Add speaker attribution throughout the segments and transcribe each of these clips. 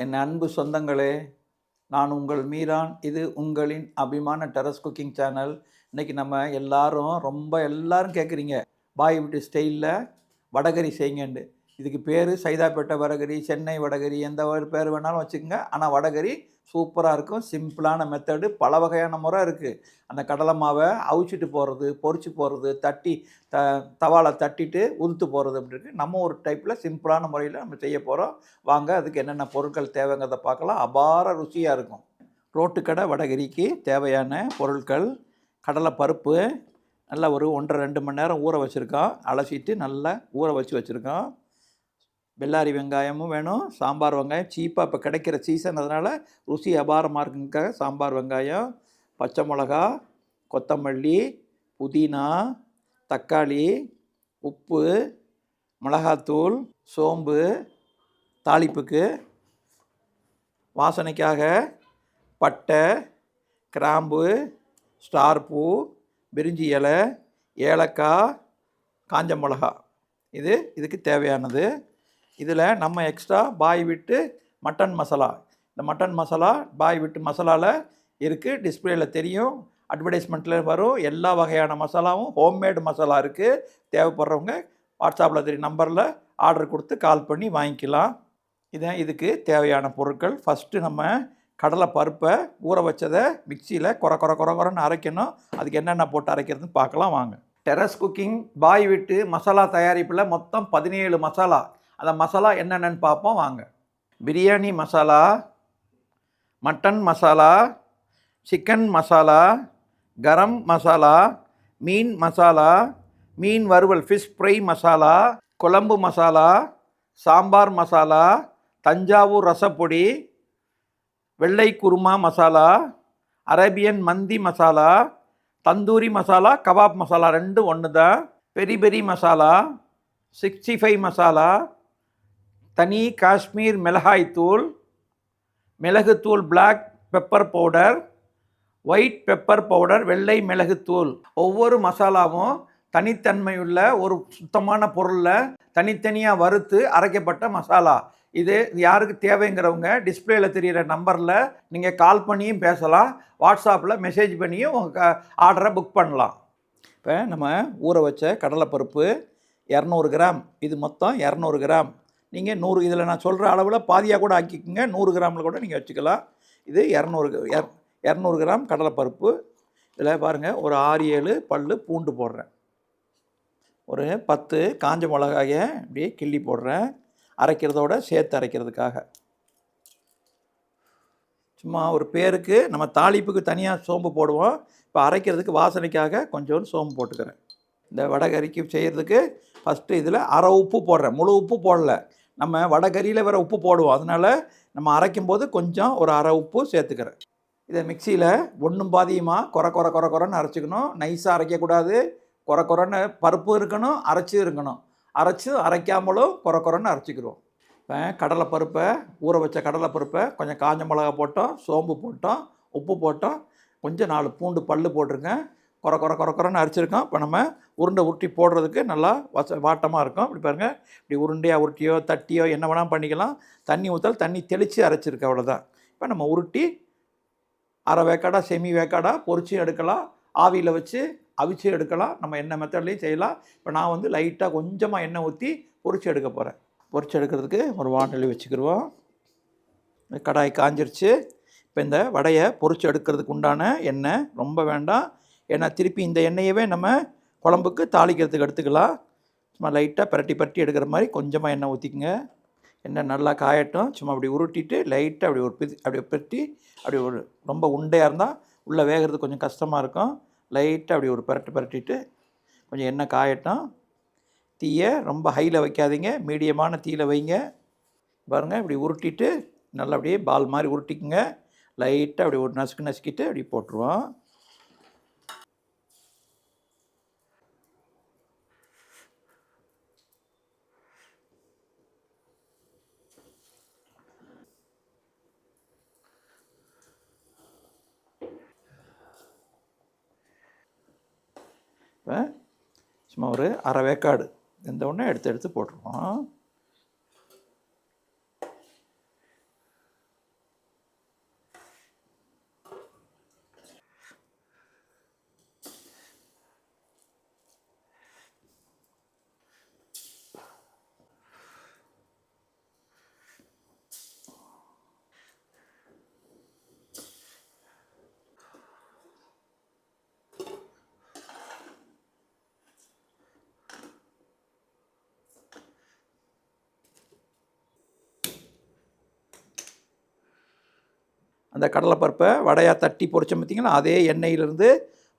Speaker 1: என் அன்பு சொந்தங்களே, நான் உங்கள் மீரான். இது உங்களின் அபிமான டெரஸ் குக்கிங் சேனல். இன்னைக்கு நம்ம எல்லாரும் கேட்குறீங்க, பாய் வீட்டு ஸ்டைல்ல வடகறி செய்யுங்கன்ட்டு. இதுக்கு பேர் சைதாப்பேட்டை வடகறி, சென்னை வடகறி, எந்த ஒரு பேர் வேணாலும் வச்சுக்கோங்க. ஆனால் வடகறி சூப்பராக இருக்கும். சிம்பிளான மெத்தடு, பல வகையான முறை இருக்குது. அந்த கடலை மாவை அவிச்சிட்டு போடுறது, பொரிச்சு போடுறது, தட்டி தவால தட்டிட்டு உதுத்து போடுறது அப்படி இருக்குது. நம்ம ஒரு டைப்பில் சிம்பிளான முறையில் நம்ம செய்ய போகிறோம். வாங்க, அதுக்கு என்னென்ன பொருட்கள் தேவைங்கிறத பார்க்கலாம். அபார ருசியாக இருக்கும். ரோட்டுக்கடை வடகரிக்கு தேவையான பொருட்கள்: கடலை பருப்பு நல்லா ஒரு 1.5 மணி நேரம் ஊற வச்சுருக்கோம். அலசிட்டு நல்லா ஊற வச்சுருக்கோம். பெல்லாரி வெங்காயமும் வேணும். சாம்பார் வெங்காயம் சீப்பாக இப்போ கிடைக்கிற சீசன், அதனால் ருசி அபாரமாக இருக்குங்காக சாம்பார் வெங்காயம், பச்சை மிளகா, கொத்தமல்லி, புதினா, தக்காளி, உப்பு, மிளகாத்தூள், சோம்பு, தாளிப்புக்கு, வாசனைக்காக பட்டை, கிராம்பு, ஸ்டார் பூ, பிரிஞ்சி இலை, ஏலக்காய், காஞ்ச மிளகா. இதுக்கு தேவையானது. இதில் நம்ம எக்ஸ்ட்ரா பாய் விட்டு மட்டன் மசாலா, இந்த மட்டன் மசாலா பாய் விட்டு மசாலாவில் இருக்குது. டிஸ்பிளேயில் தெரியும், அட்வர்டைஸ்மெண்ட்டில் வரும். எல்லா வகையான மசாலாவும் ஹோம்மேடு மசாலா இருக்குது. தேவைப்படுறவங்க வாட்ஸ்அப்பில் தெரியும் நம்பரில் ஆர்டர் கொடுத்து கால் பண்ணி வாங்கிக்கலாம். இதுக்கு தேவையான பொருட்கள். ஃபஸ்ட்டு நம்ம கடலை பருப்பை ஊற வச்சதை மிக்சியில் கொரன்னு அரைக்கணும். அதுக்கு என்னென்ன போட்டு அரைக்கிறதுன்னு பார்க்கலாம் வாங்க. டெரஸ் குக்கிங் பாய் விட்டு மசாலா தயாரிப்பில் மொத்தம் 17 மசாலா. அந்த மசாலா என்னென்னு பார்ப்போம் வாங்க. பிரியாணி மசாலா, மட்டன் மசாலா, சிக்கன் மசாலா, கரம் மசாலா, மீன் மசாலா, மீன் வறுவல் ஃபிஷ் ஃப்ரை மசாலா, குழம்பு மசாலா, சாம்பார் மசாலா, தஞ்சாவூர் ரசப்பொடி, வெள்ளை குருமா மசாலா, அரேபியன் மந்தி மசாலா, தந்தூரி மசாலா, கபாப் மசாலா ரெண்டும் ஒன்று தான். பெரி பெரி மசாலா, 65 மசாலா, தனி காஷ்மீர் மிளகாய் தூள், மிளகுத்தூள், black pepper powder, white pepper powder, வெள்ளை மிளகுத்தூள். ஒவ்வொரு மசாலாவும் தனித்தன்மையுள்ள ஒரு சுத்தமான பொருளில் தனித்தனியாக வறுத்து அரைக்கப்பட்ட மசாலா. இது யாருக்கு தேவைங்கிறவங்க டிஸ்பிளேயில் தெரிகிற நம்பரில் நீங்கள் கால் பண்ணியும் பேசலாம், வாட்ஸ்அப்பில் மெசேஜ் பண்ணியும் உங்கள் ஆர்டரை புக் பண்ணலாம். இப்போ நம்ம ஊற வச்ச கடலைப்பருப்பு 200 கிராம். இது மொத்தம் 200 கிராம். நீங்கள் 100, இதில் நான் சொல்கிற அளவில் பாதியாக கூட ஆக்கிக்கோங்க. 100 கிராமில் கூட நீங்கள் வச்சுக்கலாம். இது 200 கிராம் கடலைப்பருப்பு. இதில் பாருங்கள், ஒரு 6-7 பல் பூண்டு போடுறேன். ஒரு 10 காஞ்ச மிளகாயை இப்படியே கிள்ளி போடுறேன், அரைக்கிறதோட சேர்த்து அரைக்கிறதுக்காக. சும்மா ஒரு பேருக்கு, நம்ம தாளிப்புக்கு தனியாக சோம்பு போடுவோம். இப்போ அரைக்கிறதுக்கு வாசனைக்காக கொஞ்சோண்டு சோம்பு போட்டுக்கிறேன். இந்த வடகறிக்கு செய்கிறதுக்கு ஃபஸ்ட்டு இதில் அரை உப்பு போடுறேன். முழு உப்பு போடலை, நம்ம வடகறியில் வேறு உப்பு போடுவோம். அதனால் நம்ம அரைக்கும்போது கொஞ்சம் ஒரு அரை உப்பு சேர்த்துக்கிறேன். இதை மிக்சியில் ஒன்றும் பாதியுமாக கொரன்னு அரைச்சிக்கணும். நைஸாக அரைக்கக்கூடாது. கொரன்னு பருப்பு இருக்கணும், அரைச்சும் இருக்கணும். அரைக்காமலும் கொரன்னு அரைச்சிக்கிறோம். இப்போ கடலைப்பருப்பை, ஊற வச்ச கடலைப்பருப்பை கொஞ்சம் காஞ்ச மிளகா போட்டோம், சோம்பு போட்டோம், உப்பு போட்டோம், கொஞ்சம் 4 பூண்டு பல் போட்டிருங்க. கொரன்னு அரைச்சிருக்கோம். இப்போ நம்ம உருண்டை உருட்டி போடுறதுக்கு நல்லா வாட்டமாக இருக்கும். இப்படி பாருங்கள், இப்படி உருண்டையாக உருட்டியோ தட்டியோ என்ன வேணால் பண்ணிக்கலாம். தண்ணி ஊற்றல், தண்ணி தெளித்து அரைச்சிருக்கு, அவ்வளோதான். இப்போ நம்ம உருட்டி அரை வேக்காடாக செமி வேக்காடாக பொரிச்சும் எடுக்கலாம், ஆவியில் வச்சு அவிச்சு எடுக்கலாம். நம்ம என்ன மெத்தட்லேயும் செய்யலாம். இப்போ நான் லைட்டாக கொஞ்சமாக எண்ணெய் ஊற்றி பொரிச்சு எடுக்க போகிறேன். பொரிச்சு எடுக்கிறதுக்கு ஒரு வானொலி வச்சுக்கிடுவோம். கடாய் காஞ்சிருச்சு. இப்போ இந்த வடையை பொரிச்சு எடுக்கிறதுக்கு உண்டான எண்ணெய் ரொம்ப வேண்டாம். ஏன்னா திருப்பி இந்த எண்ணெயவே நம்ம குழம்புக்கு தாளிக்கிறதுக்கு எடுத்துக்கலாம். சும்மா லைட்டாக பரட்டி எடுக்கிற மாதிரி கொஞ்சமாக எண்ணெய் ஊற்றிக்குங்க. எண்ணெய் நல்லா காயட்டும். சும்மா அப்படி உருட்டிட்டு லைட்டாக அப்படி பெருட்டி, அப்படி ஒரு ரொம்ப உண்டையாக இருந்தால் உள்ளே வேகிறது கொஞ்சம் கஷ்டமாக இருக்கும். லைட்டாக அப்படி ஒரு பரட்டிட்டு கொஞ்சம் எண்ணெய் காயட்டும். தீயை ரொம்ப ஹையில் வைக்காதீங்க, மீடியமான தீயில் வைங்க. பாருங்கள், இப்படி உருட்டிட்டு நல்லா அப்படியே பால் மாதிரி உருட்டிக்குங்க. லைட்டாக அப்படி ஒரு நசுக்கிட்டு அப்படி போட்டுருவோம். இப்போ சும்மா ஒரு அரை வேக்காடு இந்த ஒன்று எடுத்து போட்டுருவோம். அந்த கடலைப்பருப்பை வடையாக தட்டி பொரிச்சோம் பார்த்திங்களா, அதே எண்ணெயிலேருந்து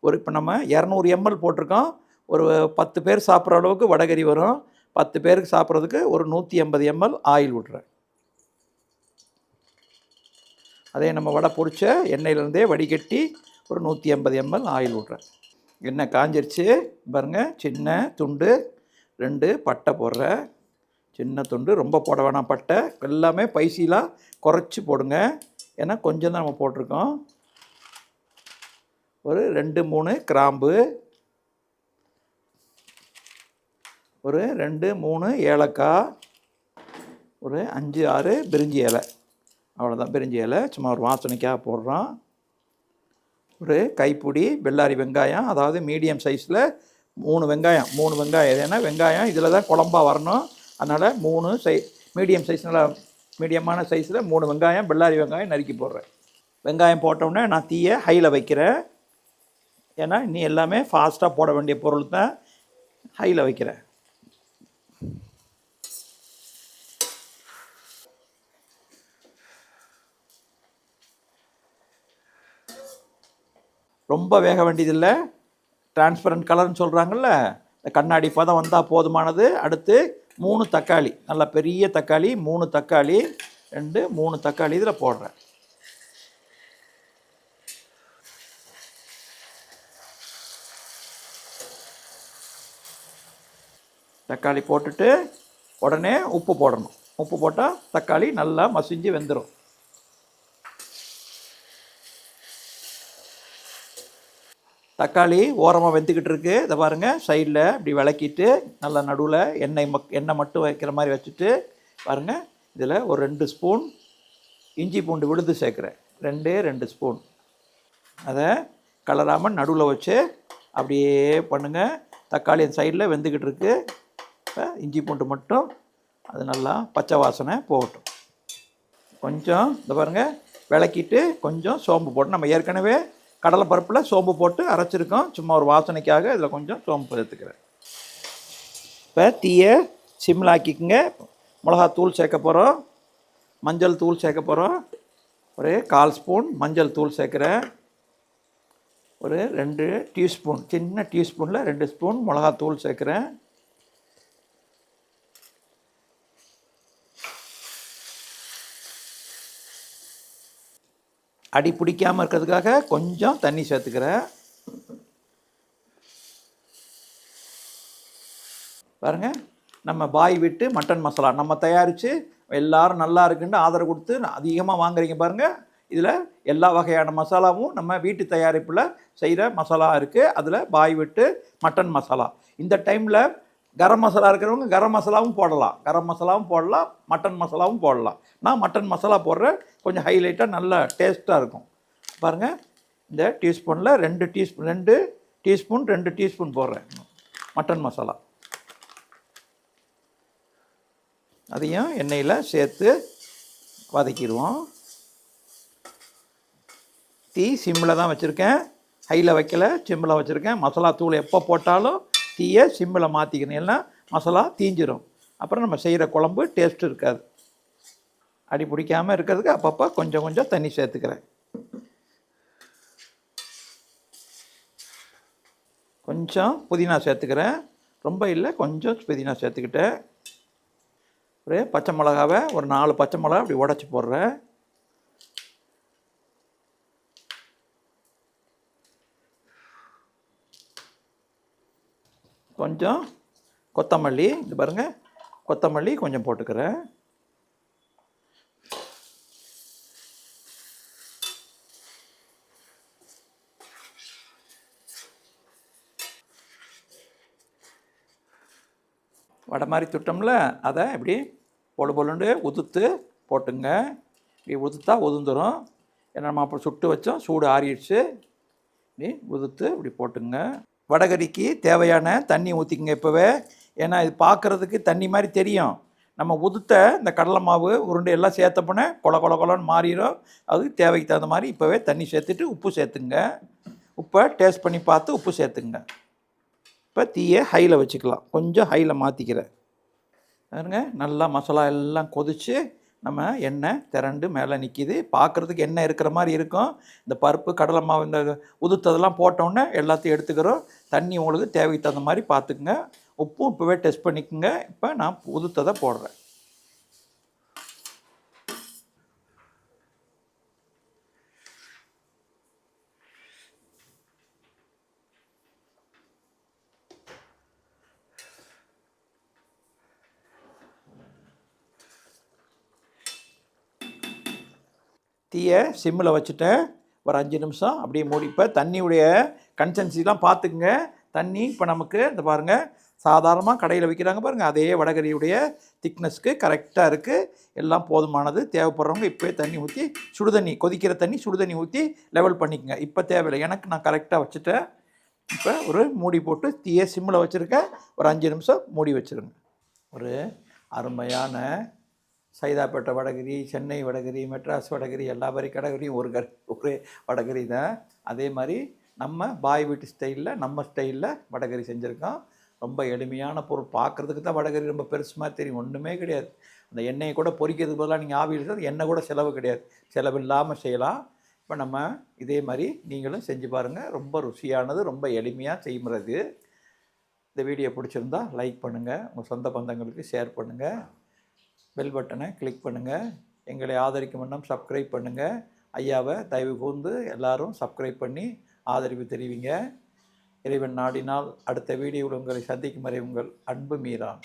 Speaker 1: இப்போ நம்ம 200 ml போட்டிருக்கோம். ஒரு 10 பேர் சாப்பிட்ற அளவுக்கு வடகறி வரும். 10 பேருக்கு சாப்பிட்றதுக்கு ஒரு 150 ml ஆயில் விட்றேன். அதே நம்ம வடை பொரிச்ச எண்ணெயிலேருந்தே வடிகட்டி ஒரு 150 ml ஆயில் விட்றேன். எண்ணெய் காஞ்சிருச்சு பாருங்கள். சின்ன துண்டு 2 பட்டை போடுறேன். சின்ன துண்டு, ரொம்ப போட வேணாம் பட்டை. எல்லாமே பைசிலாக குறைச்சி போடுங்க, ஏன்னா கொஞ்சம் தான் நம்ம போட்டிருக்கோம். ஒரு 2-3 கிராம்பு, ஒரு 2-3 ஏலக்காய், ஒரு 5-6 பிரிஞ்சி இலை. அவ்வளோதான், பிரிஞ்சி இலை சும்மா ஒரு வாசனைக்காக போடுறோம். ஒரு கைப்பிடி பெல்லாரி வெங்காயம், அதாவது மீடியம் சைஸில் 3 வெங்காயம். ஏன்னா வெங்காயம் இதில் தான் குழம்பாக வரணும். அதனால் 3 மீடியம் சைஸ்னால் மீடியமான சைஸில் 3 வெங்காயம், பெல்லாரி வெங்காயம் நறுக்கி போடுறேன். வெங்காயம் போட்டோடனே நான் தீயை ஹையில் வைக்கிறேன். ஏன்னா இன்னி எல்லாமே ஃபாஸ்ட்டாக போட வேண்டிய பொருள் தான், ஹையில் வைக்கிறேன். ரொம்ப வேக வேண்டியதில்லை. டிரான்ஸ்பரண்ட் கலர்னு சொல்கிறாங்கல்ல, இந்த கண்ணாடி பதம் வந்தால் போதுமானது. அடுத்து 3 தக்காளி, நல்லா பெரிய தக்காளி 3 தக்காளி, 3 தக்காளி இதில் போடுறேன். தக்காளி போட்டுட்டு உடனே உப்பு போடணும். உப்பு போட்டால் தக்காளி நல்லா மசிஞ்சு வெந்துடும். தக்காளி ஓரமாக வெந்துக்கிட்டு இருக்குது. இதை பாருங்கள், சைடில் இப்படி விளக்கிட்டு நல்லா நடுவில் எண்ணெய் மட்டும் வைக்கிற மாதிரி வச்சுட்டு பாருங்கள். இதில் ஒரு 2 ஸ்பூன் இஞ்சி பூண்டு விழுது சேர்க்குறேன். 2 ஸ்பூன். அதை கலராமல் நடுவில் வச்சு அப்படியே பண்ணுங்கள். தக்காளி அந்த சைடில் வெந்துக்கிட்டு இருக்குது. இஞ்சி பூண்டு மட்டும் அது நல்லா பச்சை வாசனை போகட்டும். கொஞ்சம் இந்த பாருங்கள், விளக்கிட்டு கொஞ்சம் சோம்பு போட்டு, நம்ம ஏற்கனவே கடலைப்பருப்பில் சோம்பு போட்டு அரைச்சிருக்கோம். சும்மா ஒரு வாசனைக்காக இதில் கொஞ்சம் சோம்பு சேர்த்துக்கிறேன். இப்போ தீயை சிம்மில் ஆக்கிக்குங்க. மிளகாத்தூள் சேர்க்க போகிறோம், மஞ்சள் தூள் சேர்க்க போகிறோம். ஒரு 1/4 ஸ்பூன் மஞ்சள் தூள் சேர்க்குறேன். ஒரு 2 டீஸ்பூன், சின்ன டீஸ்பூனில் 2 ஸ்பூன் மிளகாத்தூள் சேர்க்குறேன். அடி பிடிக்காமல் இருக்கிறதுக்காக கொஞ்சம் தண்ணி சேர்த்துக்கிறேன். பாருங்கள், நம்ம பாய் விட்டு மட்டன் மசாலா நம்ம தயாரித்து எல்லோரும் நல்லா இருக்குன்னு ஆதரவு கொடுத்து அதிகமாக வாங்குறீங்க பாருங்கள். இதில் எல்லா வகையான மசாலாவும் நம்ம வீட்டு தயாரிப்பில் செய்கிற மசாலா இருக்குது. அதில் பாய் விட்டு மட்டன் மசாலா. இந்த டைமில் கரம் மசாலா இருக்கிறவங்க கரம் மசாலாவும் போடலாம், மட்டன் மசாலாவும் போடலாம். நான் மட்டன் மசாலா போடுறேன், கொஞ்சம் ஹைலைட்டாக நல்லா டேஸ்ட்டாக இருக்கும். பாருங்கள், இந்த டீஸ்பூனில் 2 டீஸ்பூன் போடுறேன் மட்டன் மசாலா. அதையும் எண்ணெயில் சேர்த்து வதக்கிடுவோம். தீ சிம்மில் தான் வச்சுருக்கேன், ஹையில் வைக்கலை, சிம்மில் வச்சுருக்கேன். மசாலா தூள் எப்போ போட்டாலும் தீயை சிம்மில் மாற்றிக்கணும், இல்லைன்னா மசாலா தீஞ்சிரும். அப்புறம் நம்ம செய்கிற குழம்பு டேஸ்ட் இருக்காது. அடி பிடிக்காமல் இருக்கிறதுக்கு அப்பப்போ கொஞ்சம் தண்ணி சேர்த்துக்கிறேன். கொஞ்சம் புதினா சேர்த்துக்கிறேன், ரொம்ப இல்லை, கொஞ்சம் புதினா சேர்த்துக்கிட்டேன். ஒரு பச்சை மிளகாவை ஒரு 4 பச்சை மிளகா அப்படி உடச்சி போடுறேன். கொஞ்சம் கொத்தமல்லி, இது பாருங்கள், கொத்தமல்லி கொஞ்சம் போட்டுக்கிறேன். வடை மாதிரி சுட்டோம்ல, அதை இப்படி பொழுண்டு உதுத்து போட்டுங்க. இப்படி உதுத்தா உதுந்துடும். ஏன்னா நம்ம அப்புறம் சுட்டு வச்சோம், சூடு ஆறிடுச்சு. இப்படி உதுத்து இப்படி போட்டுங்க. வடகறிக்கு தேவையான தண்ணி ஊற்றிக்குங்க இப்போவே. ஏன்னா இது பார்க்குறதுக்கு தண்ணி மாதிரி தெரியும். நம்ம உதுத்த இந்த கடலை மாவு உருண்டை எல்லாம் சேர்த்த போனால் கொலன்னு மாறிடும். அதுக்கு தேவைக்கு தகுந்த மாதிரி இப்போவே தண்ணி சேர்த்துட்டு உப்பு சேர்த்துங்க. உப்பை டேஸ்ட் பண்ணி பார்த்து உப்பு சேர்த்துங்க. இப்போ தீயை ஹையில் வச்சுக்கலாம், கொஞ்சம் ஹையில் மாற்றிக்கிறேன். பாருங்க, நல்லா மசாலா எல்லாம் கொதித்து நம்ம எண்ணெய் திரண்டு மேலே நிற்கிது. பார்க்குறதுக்கு எண்ணெய் இருக்கிற மாதிரி இருக்கும். இந்த பருப்பு, கடலை மாவு இந்த உதுத்ததெல்லாம் போட்டோன்னே எல்லாத்தையும் எடுத்துக்கிறோம். தண்ணி உங்களுக்கு தேவைக்கு தகுந்த மாதிரி பார்த்துக்குங்க. உப்பும் இப்போவே டெஸ்ட் பண்ணிக்கோங்க. இப்போ நான் உதுத்ததை போடுறேன். தீயை சிம்மில் வச்சுட்டேன். ஒரு 5 நிமிஷம் அப்படியே மூடி. இப்போ தண்ணியுடைய கன்சிஸ்டன்சிலாம் பார்த்துக்குங்க. தண்ணி இப்போ நமக்கு இந்த பாருங்கள், சாதாரணமாக கடையில் விற்கிறாங்க பாருங்கள், அதே வடகரியுடைய திக்னஸ்க்கு கரெக்டாக இருக்குது. எல்லாம் போதுமானது. தேவைப்படுறவங்க இப்போயே தண்ணி ஊற்றி சுடுதண்ணி, கொதிக்கிற தண்ணி சுடுதண்ணி ஊற்றி லெவல் பண்ணிக்கோங்க. இப்போ தேவையில்லை, எனக்கு நான் கரெக்டாக வச்சுட்டேன். இப்போ ஒரு மூடி போட்டு தீயை சிம்மில் வச்சுருக்கேன். ஒரு 5 நிமிஷம் மூடி வச்சுருங்க. ஒரு அருமையான சைதாப்பேட்டை வடகரி, சென்னை வடகரி, மெட்ராஸ் வடகரி, எல்லா மாதிரி கடைகரியும் ஒரே வடகரி தான். அதே மாதிரி நம்ம பாய் வீட்டு ஸ்டைலில், நம்ம ஸ்டைலில் வடகரி செஞ்சுருக்கோம். ரொம்ப எளிமையான பொருள். பார்க்குறதுக்கு தான் வடகரி ரொம்ப பெருசு மாதிரி தெரியும், ஒன்றுமே கிடையாது. அந்த எண்ணெயை கூட பொரிக்கிறதுக்கு பதிலாக நீங்கள் ஆவியில் எண்ணெய் கூட செலவு கிடையாது, செலவில்லாமல் செய்யலாம். இப்போ நம்ம இதே மாதிரி நீங்களும் செஞ்சு பாருங்கள். ரொம்ப ருசியானது, ரொம்ப எளிமையாக செய்முறது. இந்த வீடியோ பிடிச்சிருந்தா லைக் பண்ணுங்கள், உங்கள் சொந்த பந்தங்களுக்கு ஷேர் பண்ணுங்கள், பெல் பட்டனை கிளிக் பண்ணுங்கள். எங்களை ஆதரிக்கும் வண்ணம் சப்ஸ்கிரைப் பண்ணுங்கள். ஐயாவை தயவு கூர்ந்து எல்லாரும் சப்ஸ்கிரைப் பண்ணி ஆதரவு தெரிவிங்க. இறைவன் நாடினால் அடுத்த வீடியோவில் உங்களை சந்திக்கும் வரை உங்கள் அன்பு மீரான்.